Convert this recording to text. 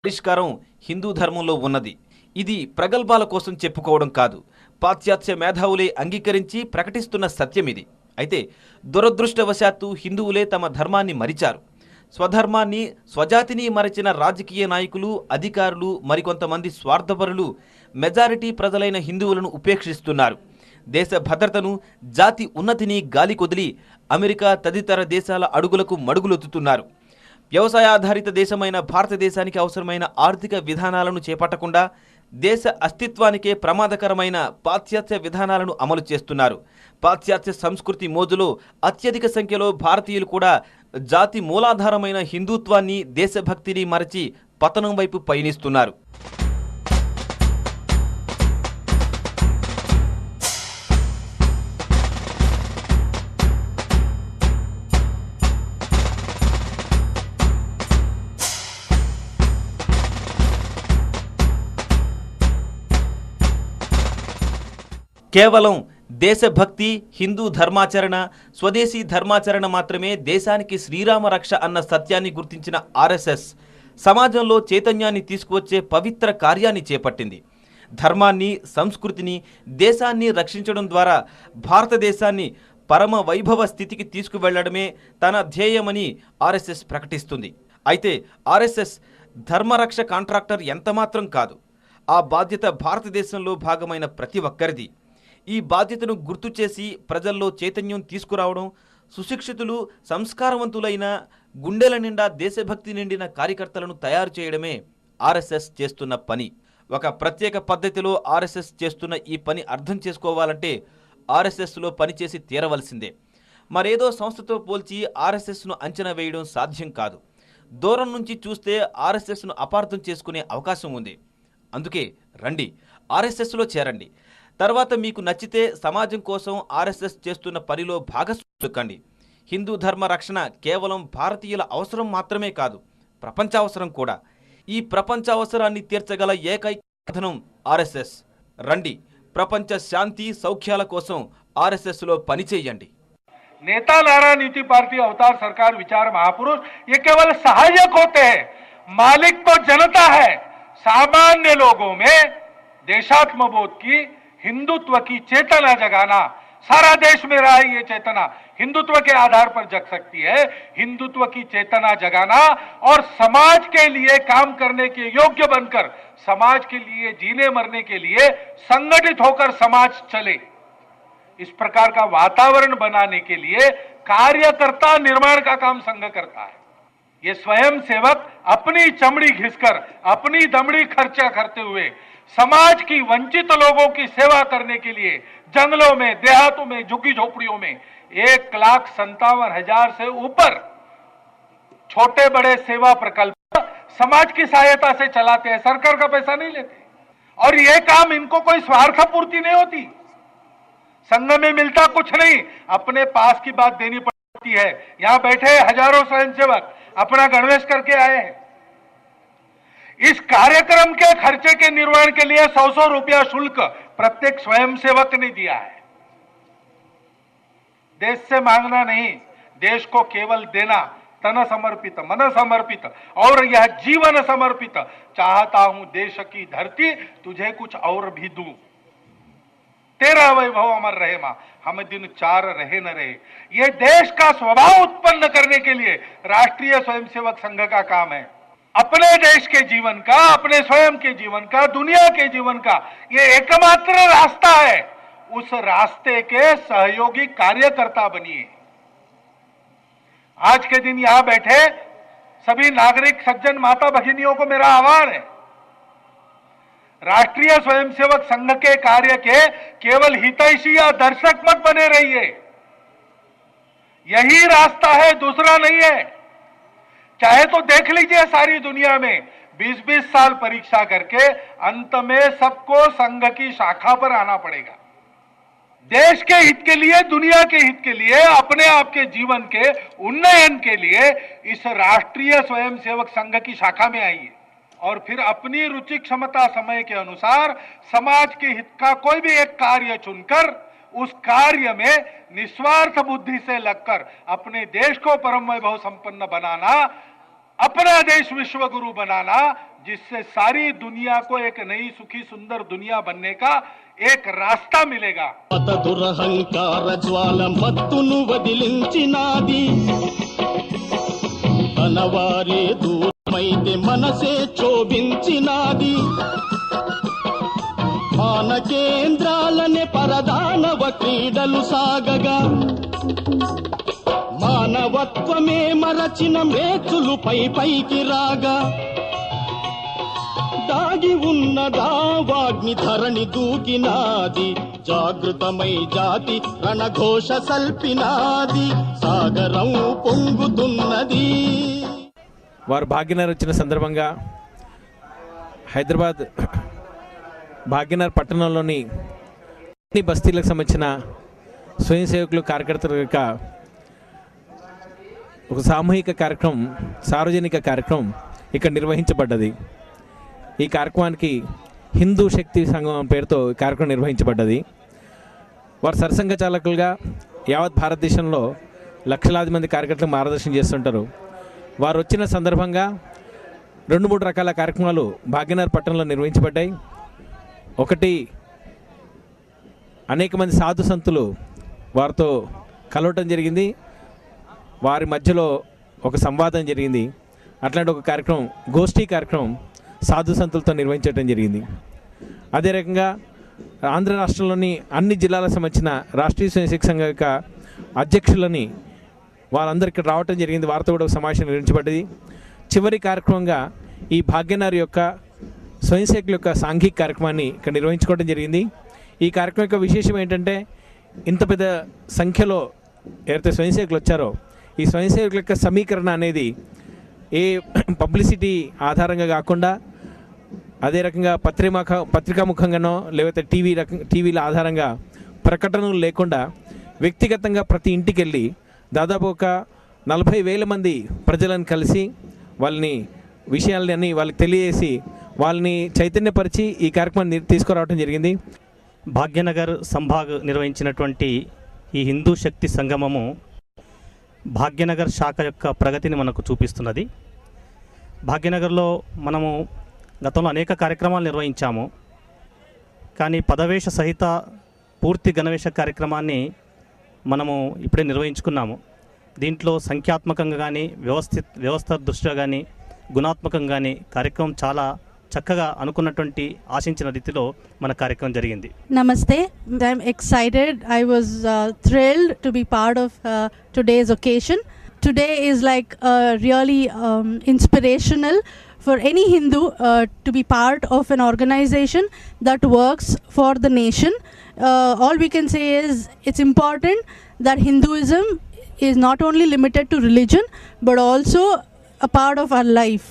పరిష్కారం హిందూ ధర్మంలో ఉన్నది. ఇది ప్రగల్భాల కోసం చెప్పుకోవడం కాదు. పాశ్చాత్య మేధావులే అంగీకరించి ప్రకటిస్తున్న సత్యమిది. అయితే దురదృష్టవశాత్తు హిందువులే తమ ధర్మాన్ని మరిచారు. స్వధర్మాన్ని, స్వజాతిని మరచిన రాజకీయ నాయకులు, అధికారులు, మరికొంతమంది స్వార్థపరులు మెజారిటీ ప్రజలైన హిందువులను ఉపేక్షిస్తున్నారు. దేశ భద్రతను, జాతి ఉన్నతిని గాలికొదిలి అమెరికా తదితర దేశాల అడుగులకు మడుగులొత్తుతున్నారు. వ్యవసాయాధారిత దేశమైన భారతదేశానికి అవసరమైన ఆర్థిక విధానాలను చేపట్టకుండా దేశ అస్తిత్వానికే ప్రమాదకరమైన పాశ్చాత్య విధానాలను అమలు చేస్తున్నారు. పాశ్చాత్య సంస్కృతి మోజులో అత్యధిక సంఖ్యలో భారతీయులు కూడా జాతి మూలాధారమైన హిందుత్వాన్ని, దేశభక్తిని మరచి పతనం వైపు పయనిస్తున్నారు. కేవలం దేశభక్తి, హిందూ ధర్మాచరణ, స్వదేశీ ధర్మాచరణ మాత్రమే దేశానికి శ్రీరామ రక్ష అన్న సత్యాన్ని గుర్తించిన ఆర్ఎస్ఎస్ సమాజంలో చైతన్యాన్ని తీసుకువచ్చే పవిత్ర కార్యాన్ని చేపట్టింది. ధర్మాన్ని, సంస్కృతిని, దేశాన్ని రక్షించడం ద్వారా భారతదేశాన్ని పరమ వైభవ స్థితికి తీసుకువెళ్లడమే తన ధ్యేయమని ఆర్ఎస్ఎస్ ప్రకటిస్తుంది. అయితే ఆర్ఎస్ఎస్ ధర్మరక్ష కాంట్రాక్టర్ ఎంతమాత్రం కాదు. ఆ బాధ్యత భారతదేశంలో భాగమైన ప్రతి ఒక్కరిది. ఈ బాధ్యతను గుర్తు చేసి ప్రజల్లో చైతన్యం తీసుకురావడం, సుశిక్షితులు, సంస్కారవంతులైన, గుండెల నిండా దేశభక్తి నిండిన కార్యకర్తలను తయారు చేయడమే ఆర్ఎస్ఎస్ చేస్తున్న పని. ఒక ప్రత్యేక పద్ధతిలో ఆర్ఎస్ఎస్ చేస్తున్న ఈ పని అర్థం చేసుకోవాలంటే ఆర్ఎస్ఎస్లో పనిచేసి తీరవలసిందే. మరేదో సంస్థతో పోల్చి ఆర్ఎస్ఎస్ను అంచనా వేయడం సాధ్యం కాదు. దూరం నుంచి చూస్తే ఆర్ఎస్ఎస్ను అపార్థం చేసుకునే అవకాశం ఉంది. అందుకే రండి, ఆర్ఎస్ఎస్లో చేరండి. తర్వాత మీకు నచ్చితే సమాజం కోసం ఆర్ఎస్ఎస్ చేస్తున్న పనిలో భాగస్వాములు కండి. హిందూ ధర్మ రక్షణ కేవలం భారతీయుల అవసరం మాత్రమే కాదు, ప్రపంచ అవసరం కూడా. ఈ ప్రపంచ అవసరాన్ని తీర్చగల ఏకైక సాధనం ఆర్ఎస్ఎస్. రండి, ప్రపంచ శాంతి సౌఖ్యాల కోసం ఆర్ఎస్ఎస్లో పనిచేయండి. नेता नारा नीति पार्टी अवतार सरकार विचार महापुरुष ये केवल सहायक होते हैं, मालिक तो जनता है। सामान्य लोगों में देशात्म बोध की, हिंदुत्व की चेतना जगाना, सारा देश में रहा है ये चेतना हिंदुत्व के आधार पर जग सकती है। हिंदुत्व की चेतना जगाना और समाज के लिए काम करने के योग्य बनकर, समाज के लिए जीने मरने के लिए संगठित होकर समाज चले, इस प्रकार का वातावरण बनाने के लिए कार्यकर्ता निर्माण का काम संघ करता है। ये स्वयं सेवक अपनी चमड़ी घिसकर, अपनी दमड़ी खर्चा करते हुए समाज की वंचित लोगों की सेवा करने के लिए जंगलों में, देहातों में, झुग्गी झोपड़ियों में 1,57,000 से ऊपर छोटे बड़े सेवा प्रकल्प समाज की सहायता से चलाते हैं, सरकार का पैसा नहीं लेते। और ये काम इनको कोई स्वार्थ पूर्ति नहीं होती, संघ में मिलता कुछ नहीं, अपने पास की बात देनी पड़ती है। यहां बैठे हजारों स्वयंसेवक अपना गणवेश करके आए हैं। इस कार्यक्रम के खर्चे के निर्वहन के लिए 100 रुपया शुल्क प्रत्येक स्वयंसेवक ने दिया है। देश से मांगना नहीं, देश को केवल देना, तन समर्पित, मन समर्पित और यह जीवन समर्पित। चाहता हूं देश की धरती तुझे कुछ और भी दूं, तेरा वैभव अमर रहे मां, हम दिन 4 रहे न रहे। ये देश का स्वभाव उत्पन्न करने के लिए राष्ट्रीय स्वयंसेवक संघ का काम है। अपने देश के जीवन का, अपने स्वयं के जीवन का, दुनिया के जीवन का ये एकमात्र रास्ता है। उस रास्ते के सहयोगी कार्यकर्ता बनिए। आज के दिन यहां बैठे सभी नागरिक सज्जन माता भगिनियों को मेरा आह्वान है, राष्ट्रीय स्वयंसेवक संघ के कार्य के केवल हितैषी या दर्शक मत बने रहिए। यही रास्ता है, दूसरा नहीं है। चाहे तो देख लीजिए सारी दुनिया में 20-20 साल परीक्षा करके अंत में सबको संघ की शाखा पर आना पड़ेगा। देश के हित के लिए, दुनिया के हित के लिए, अपने आप के जीवन के उन्नयन के लिए इस राष्ट्रीय स्वयंसेवक संघ की शाखा में आइए और फिर अपनी रुचि क्षमता समय के अनुसार समाज के हित का कोई भी एक कार्य चुनकर उस कार्य में निस्वार्थ बुद्धि से लगकर अपने देश को परम वैभव संपन्न बनाना, अपना देश विश्व गुरु बनाना, जिससे सारी दुनिया को एक नई सुखी सुंदर दुनिया बनने का एक रास्ता मिलेगा। మత దురహంకార జ్వాల మత్తును వదిలించినాది తనవారే దూరమైతే మనసే క్షోభించినాది మాన కేంద్రాలనే పరదానవ క్రీడలు సాగగా మానవత్వమే మరచిన మేచులు పైకి రాగా దాగి ఉన్నదా వాగ్ని ధరణి దూకినాది జాగృతమై జాతి రణఘోష సల్పినాది సాగరం పొంగుతున్నది. వారు భాగ్యనగర్ వచ్చిన సందర్భంగా హైదరాబాద్ భాగ్యనగర్ పట్టణంలోని అన్ని బస్తీలకు సంబంధించిన స్వయం సేవకులు కార్యకర్తల యొక్క ఒక సామూహిక కార్యక్రమం, సార్వజనిక కార్యక్రమం ఇక్కడ నిర్వహించబడ్డది. ఈ కార్యక్రమానికి హిందూ శక్తి సంఘం పేరుతో ఈ కార్యక్రమం నిర్వహించబడ్డది. వారు సరసంఘ చాలకులుగా యావత్ భారతదేశంలో లక్షలాది మంది కార్యకర్తలకు మార్గదర్శనం చేస్తుంటారు. వారు వచ్చిన సందర్భంగా 2-3 రకాల కార్యక్రమాలు భాగ్యనగర్ పట్టణంలో నిర్వహించబడ్డాయి. ఒకటి, అనేక మంది సాధు సంతులు వారితో కలవటం జరిగింది. వారి మధ్యలో ఒక సంవాదం జరిగింది. అట్లాంటి ఒక కార్యక్రమం, గోష్ఠీ కార్యక్రమం సాధు సంతులతో నిర్వహించడం జరిగింది. అదే రకంగా ఆంధ్ర రాష్ట్రంలోని అన్ని జిల్లాలకు సంబంధించిన రాష్ట్రీయ స్వయం సంఘ యొక్క అధ్యక్షులని వాళ్ళందరికీ రావటం జరిగింది. వారితో కూడా ఒక సమావేశం నిర్వహించబడ్డది. చివరి కార్యక్రమంగా ఈ భాగ్యనగర్ యొక్క స్వయం సేవకుల యొక్క సాంఘిక కార్యక్రమాన్ని ఇక్కడ నిర్వహించుకోవడం జరిగింది. ఈ కార్యక్రమం యొక్క విశేషం ఏంటంటే, ఇంత పెద్ద సంఖ్యలో ఎవరైతే స్వయం సేవకులు వచ్చారో ఈ స్వయం సేవకుల యొక్క సమీకరణ అనేది ఏ పబ్లిసిటీ ఆధారంగా కాకుండా, అదే రకంగా పత్రికాముఖంగానో లేకపోతే టీవీల ఆధారంగా ప్రకటనలు లేకుండా వ్యక్తిగతంగా ప్రతి ఇంటికి వెళ్ళి దాదాపు ఒక 40,000 మంది ప్రజలను కలిసి వాళ్ళని విషయాలని వాళ్ళకి తెలియజేసి వాళ్ళని చైతన్యపరిచి ఈ కార్యక్రమాన్ని తీసుకురావడం జరిగింది. భాగ్యనగర్ సంభాగ్ నిర్వహించినటువంటి ఈ హిందూ శక్తి సంగమము భాగ్యనగర్ శాఖ యొక్క ప్రగతిని మనకు చూపిస్తున్నది. భాగ్యనగర్లో మనము గతంలో అనేక కార్యక్రమాలు నిర్వహించాము. కానీ పదవేశ సహిత పూర్తి గణవేశ కార్యక్రమాన్ని మనము ఇప్పుడే నిర్వహించుకున్నాము. దీంట్లో సంఖ్యాత్మకంగా కానీ వ్యవస్థ దృష్ట్యా కానీ గుణాత్మకంగా కానీ కార్యక్రమం చాలా చక్కగా అనుకున్నటువంటి ఆశించిన రీతిలో మన కార్యక్రమం జరిగింది. Namaste. I'm excited. I was thrilled to be part of today's occasion. Today is like really inspirational for any Hindu to be part of an organization that works for the nation. All we can say is it's important that Hinduism is not only limited to religion but also a part of our life.